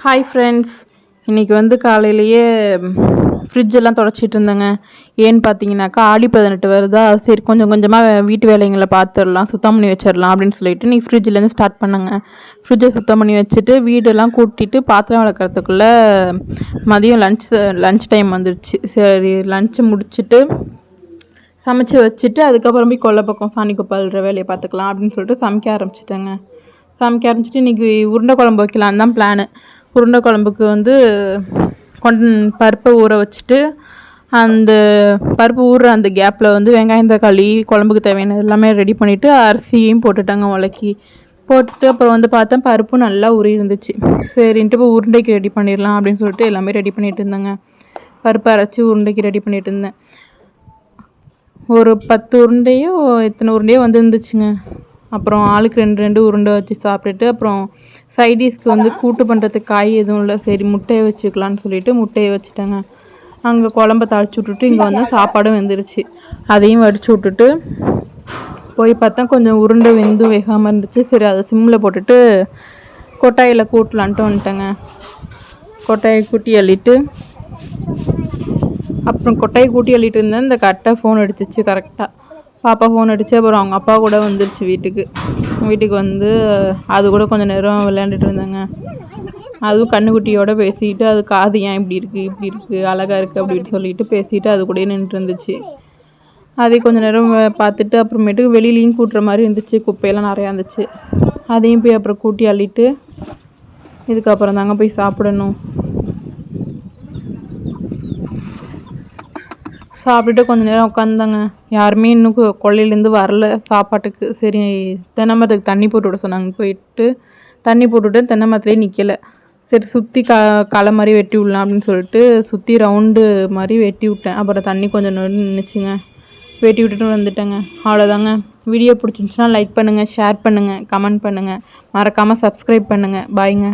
Hi friends, இன்றைக்கி வந்து காலையிலேயே ஃப்ரிட்ஜெல்லாம் தொடச்சிட்டு இருந்தேங்க. ஏன்னு பார்த்தீங்கன்னாக்கா ஆடி 18 வருதா, சரி கொஞ்சம் கொஞ்சமாக வீட்டு வேலைங்களை பார்த்துடலாம், சுத்தம் பண்ணி வச்சிடலாம் அப்படின்னு சொல்லிட்டு இன்றைக்கி ஃப்ரிட்ஜ்லேருந்து ஸ்டார்ட் பண்ணுங்க. ஃப்ரிட்ஜை சுத்தம் பண்ணி வச்சுட்டு வீடெல்லாம் கூட்டிட்டு பாத்திரம் வளர்க்குறதுக்குள்ளே மதியம் லன்ச் டைம் வந்துடுச்சு. சரி லன்ச்சு முடிச்சுட்டு சமைச்சு வச்சுட்டு அதுக்கப்புறம் போய் கொல்லை பக்கம் சாணி குப்பாளுற வேலையை பார்த்துக்கலாம் அப்படின்னு சொல்லிட்டு சமைக்க ஆரம்பிச்சிட்டேங்க. சமைக்க ஆரம்பிச்சிட்டு இன்றைக்கி உருண்டை குழம்பு வைக்கலான்னு தான் பிளானு. உருண்டை குழம்புக்கு வந்து பருப்பை ஊற வச்சுட்டு அந்த பருப்பு ஊறுற அந்த கேப்பில் வந்து வெங்காயம் தக்காளி குழம்புக்கு தேவையானது எல்லாமே ரெடி பண்ணிவிட்டு அரிசியும் போட்டுட்டாங்க உலக்கி போட்டுட்டு அப்புறம் வந்து பார்த்தேன் பருப்பும் நல்லா ஊறி இருந்துச்சு. சரின்ட்டு இப்போ உருண்டைக்கு ரெடி பண்ணிடலாம் அப்படின்னு சொல்லிட்டு எல்லாமே ரெடி பண்ணிகிட்டு இருந்தேங்க. பருப்பு அரைச்சி உருண்டைக்கு ரெடி பண்ணிகிட்டு இருந்தேன். ஒரு 10 உருண்டையோ எத்தனை உருண்டையோ வந்து இருந்துச்சுங்க. அப்புறம் ஆளுக்கு 2 உருண்டை வச்சு சாப்பிட்டுட்டு அப்புறம் சைடிஷ்க்கு வந்து கூட்டு பண்ணுறதுக்கு காய் எதுவும் இல்லை, சரி முட்டையை வச்சுக்கலான்னு சொல்லிட்டு முட்டையை வச்சுட்டேங்க. அங்கே குழம்ப தாளிச்சு விட்டுட்டு இங்கே வந்து சாப்பாடும் வெந்துருச்சு. அதையும் வடித்து விட்டுட்டு போய் பார்த்தா கொஞ்சம் உருண்டை வேகாமல் இருந்துச்சு. சரி அதை சிம்மில் போட்டுட்டு கொட்டாயில் கூட்டலான்ட்டு வந்துட்டேங்க. கொட்டாயை கூட்டி அள்ளிட்டு அப்புறம் கொட்டாயை கூட்டி அள்ளிட்டு இருந்தேன். இந்த கரெக்டாக ஃபோன் அடிச்சிச்சு. கரெக்டாக பாப்பா ஃபோன் அடிச்சு அப்புறம் அவங்க அப்பா கூட வந்துருச்சு வீட்டுக்கு வந்து அது கூட கொஞ்சம் நேரம் விளையாண்டுட்டு இருந்தேங்க. அதுவும் கண்ணுக்குட்டியோட பேசிக்கிட்டு அது காது ஏன் இப்படி இருக்குது அழகாக இருக்குது அப்படின்னு சொல்லிட்டு பேசிட்டு அது கூட நின்றுட்டு இருந்துச்சு. அதை கொஞ்சம் நேரம் பார்த்துட்டு அப்புறமேட்டுக்கு வெளியிலையும் கூட்டுற மாதிரி இருந்துச்சு. குப்பையெல்லாம் நிறையா இருந்துச்சு. அதையும் போய் அப்புறம் கூட்டி அள்ளிட்டு இதுக்கப்புறம் தாங்க போய் சாப்பிடணும். சாப்பிட்டுட்டு கொஞ்சம் நேரம் உட்காந்தாங்க. யாருமே இன்னும் கொல்லையிலேருந்து வரல சாப்பாட்டுக்கு. சரி தென்னை மரத்துக்கு தண்ணி போட்டு விட சொன்னாங்க. போயிட்டு தண்ணி போட்டுவிட்டு தென்னை மரத்துலேயே நிற்கலை. சரி சுற்றி களை மாதிரி வெட்டி விடலாம் அப்படின்னு சொல்லிட்டு சுற்றி ரவுண்டு மாதிரி வெட்டி விட்டேன். அப்புறம் தண்ணி கொஞ்சம் நின்றுச்சுங்க. வெட்டி விட்டுட்டு வந்துட்டேங்க. அவ்வளோதாங்க. வீடியோ பிடிச்சிருந்துச்சுன்னா லைக் பண்ணுங்கள், ஷேர் பண்ணுங்கள், கமெண்ட் பண்ணுங்கள், மறக்காமல் சப்ஸ்கிரைப் பண்ணுங்கள். பாய்ங்க.